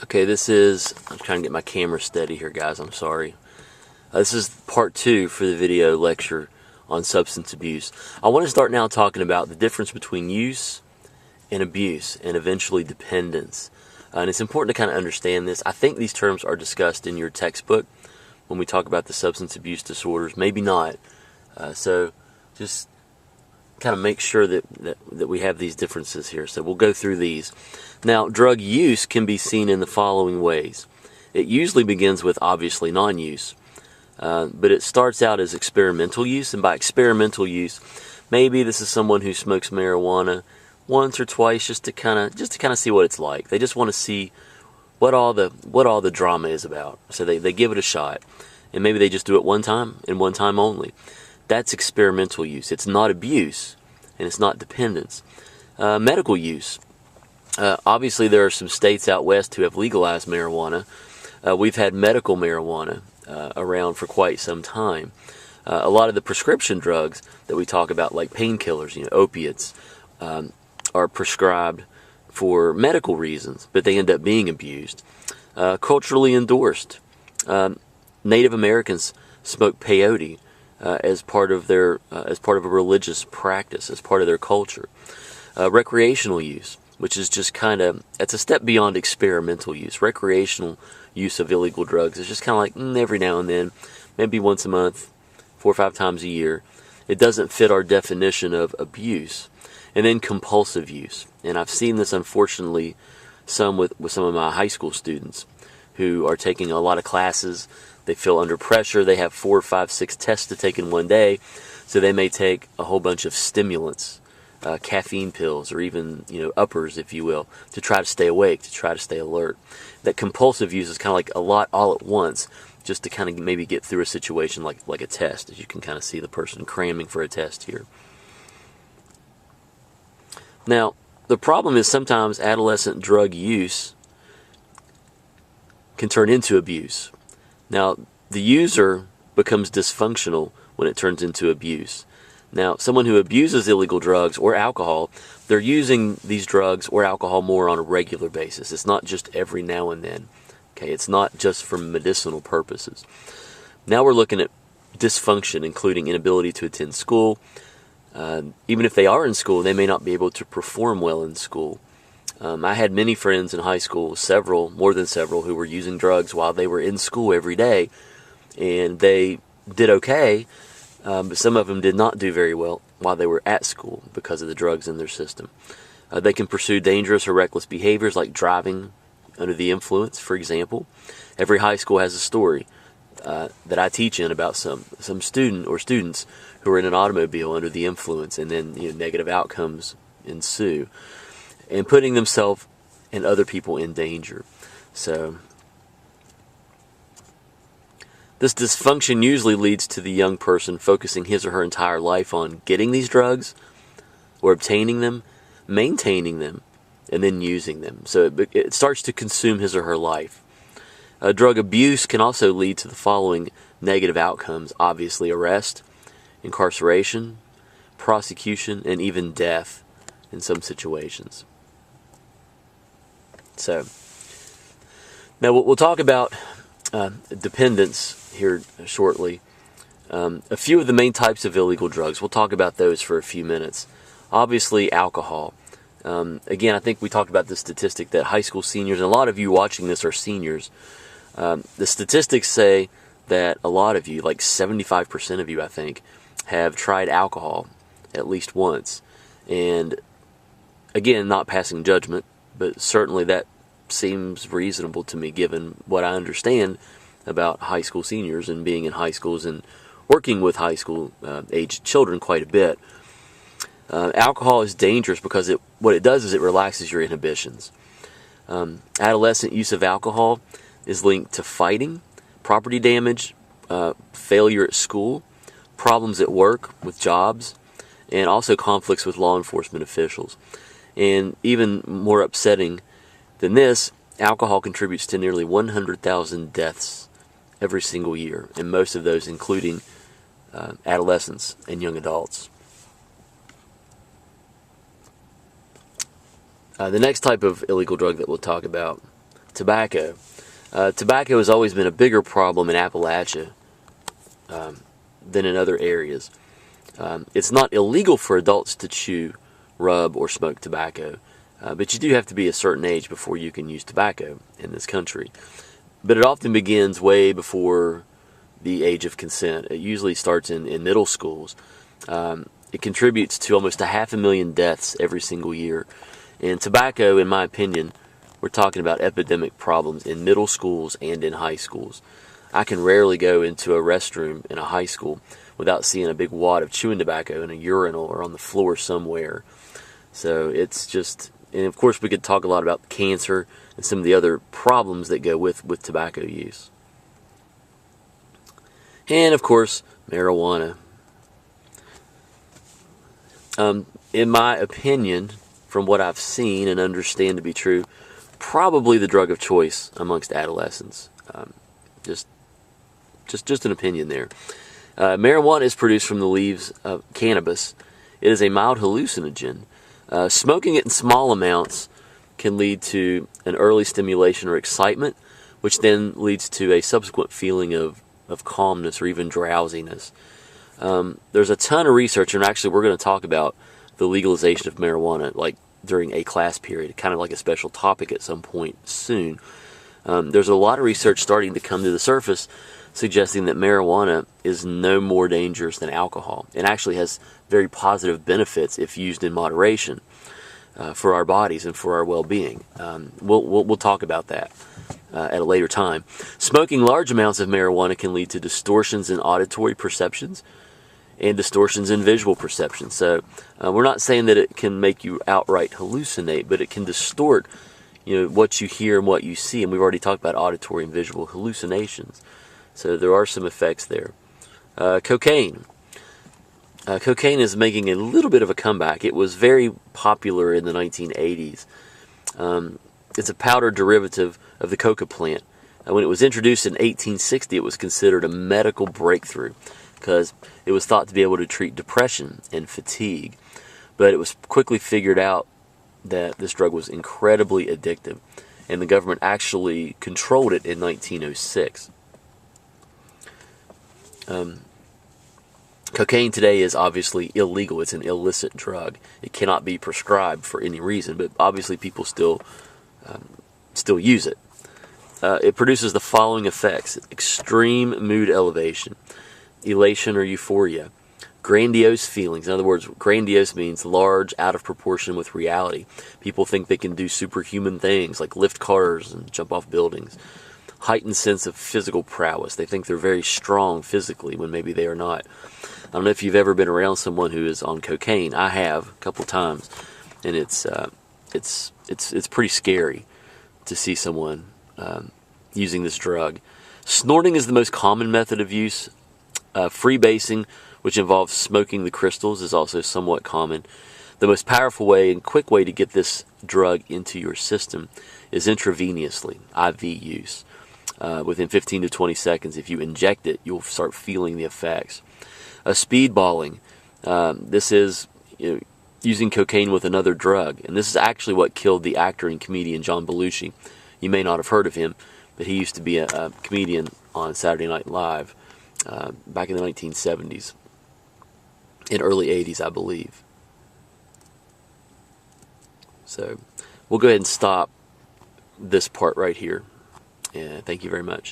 Okay, I'm trying to get my camera steady here, guys. I'm sorry. This is part 2 for the video lecture on substance abuse. I want to start now talking about the difference between use and abuse and eventually dependence. And it's important to kind of understand this. I think these terms are discussed in your textbook when we talk about the substance abuse disorders. Maybe not. So just kind of make sure that we have these differences here. So we'll go through these. Now, drug use can be seen in the following ways. It usually begins with obviously non-use, but it starts out as experimental use, and by experimental use, maybe this is someone who smokes marijuana once or twice just to kind of see what it's like. They just want to see what all the drama is about. So they give it a shot, and maybe they just do it one time and one time only. That's experimental use. It's not abuse, and it's not dependence. Medical use. Obviously, there are some states out west who have legalized marijuana. We've had medical marijuana around for quite some time. A lot of the prescription drugs that we talk about, like painkillers, opiates, are prescribed for medical reasons, but they end up being abused. Culturally endorsed. Native Americans smoke peyote as part of a religious practice, as part of their culture. Recreational use, which is just it's a step beyond experimental use. Recreational use of illegal drugs is just kind of like every now and then, maybe once a month, 4 or 5 times a year. It doesn't fit our definition of abuse. And then compulsive use. And I've seen this, unfortunately, some with some of my high school students who are taking a lot of classes. They feel under pressure. They have 4, 5, 6 tests to take in one day. So they may take a whole bunch of stimulants, caffeine pills, or even uppers, if you will, to try to stay awake, to try to stay alert. That compulsive use is kind of like a lot all at once, just to kind of maybe get through a situation like a test, as you can kind of see the person cramming for a test here. Now, the problem is sometimes adolescent drug use can turn into abuse. Now, the user becomes dysfunctional when it turns into abuse. Now, someone who abuses illegal drugs or alcohol, they're using these drugs or alcohol more on a regular basis. It's not just every now and then. Okay, it's not just for medicinal purposes. Now we're looking at dysfunction, including inability to attend school. Even if they are in school, they may not be able to perform well in school. I had many friends in high school, more than several, who were using drugs while they were in school every day, and they did okay, but some of them did not do very well while they were at school because of the drugs in their system. They can pursue dangerous or reckless behaviors like driving under the influence, for example. Every high school has a story that I teach in about some student or students who are in an automobile under the influence, and then negative outcomes ensue, and putting themselves and other people in danger. So this dysfunction usually leads to the young person focusing his or her entire life on getting these drugs or obtaining them, maintaining them, and then using them. So it starts to consume his or her life. Drug abuse can also lead to the following negative outcomes: obviously arrest, incarceration, prosecution, and even death in some situations. So now we'll talk about dependence here shortly. A few of the main types of illegal drugs, we'll talk about those for a few minutes. Obviously, alcohol. Again, I think we talked about the statistic that high school seniors, and a lot of you watching this are seniors. The statistics say that a lot of you, like 75% of you, I think, have tried alcohol at least once. And again, not passing judgment, but certainly that seems reasonable to me given what I understand about high school seniors and being in high schools and working with high school aged children quite a bit. Alcohol is dangerous because what it does is it relaxes your inhibitions. Adolescent use of alcohol is linked to fighting, property damage, failure at school, problems at work with jobs, and also conflicts with law enforcement officials. And even more upsetting than this, alcohol contributes to nearly 100,000 deaths every single year, and most of those including adolescents and young adults. The next type of illegal drug that we'll talk about tobacco. Tobacco has always been a bigger problem in Appalachia than in other areas. It's not illegal for adults to chew, rub, or smoke tobacco, but you do have to be a certain age before you can use tobacco in this country. But it often begins way before the age of consent. It usually starts in middle schools. It contributes to almost 500,000 deaths every single year. And tobacco, in my opinion, we're talking about epidemic problems in middle schools and in high schools. I can rarely go into a restroom in a high school without seeing a big wad of chewing tobacco in a urinal or on the floor somewhere. So it's just, and of course we could talk a lot about cancer and some of the other problems that go with tobacco use. And of course, marijuana. In my opinion, from what I've seen and understand to be true, probably the drug of choice amongst adolescents. Just an opinion there. Marijuana is produced from the leaves of cannabis. It is a mild hallucinogen. Smoking it in small amounts can lead to an early stimulation or excitement, which then leads to a subsequent feeling of calmness or even drowsiness. There's a ton of research, and actually we're going to talk about the legalization of marijuana like during a class period, kind of like a special topic at some point soon. There's a lot of research starting to come to the surface suggesting that marijuana is no more dangerous than alcohol and actually has very positive benefits if used in moderation for our bodies and for our well-being. We'll talk about that at a later time. Smoking large amounts of marijuana can lead to distortions in auditory perceptions and distortions in visual perception. So we're not saying that it can make you outright hallucinate, but it can distort what you hear and what you see. And we've already talked about auditory and visual hallucinations. So there are some effects there. Cocaine. Cocaine is making a little bit of a comeback. It was very popular in the 1980s. It's a powder derivative of the coca plant. When it was introduced in 1860, it was considered a medical breakthrough because it was thought to be able to treat depression and fatigue. But it was quickly figured out that this drug was incredibly addictive, and the government actually controlled it in 1906. Cocaine today is obviously illegal. It's an illicit drug. It cannot be prescribed for any reason, but obviously people still use it. It produces the following effects: extreme mood elevation, elation or euphoria, grandiose feelings. In other words, grandiose means large, out of proportion with reality. People think they can do superhuman things like lift cars and jump off buildings. Heightened sense of physical prowess. They think they're very strong physically when maybe they are not. I don't know if you've ever been around someone who is on cocaine. I have a couple times, and it's pretty scary to see someone using this drug. Snorting is the most common method of use. Freebasing, which involves smoking the crystals, is also somewhat common. The most powerful way and quick way to get this drug into your system is intravenously, IV use. Within 15 to 20 seconds, if you inject it, you'll start feeling the effects. Speedballing. This is using cocaine with another drug, and this is actually what killed the actor and comedian John Belushi. You may not have heard of him, but he used to be a comedian on Saturday Night Live back in the 1970s, in early 80s, I believe. So we'll go ahead and stop this part right here. And thank you very much.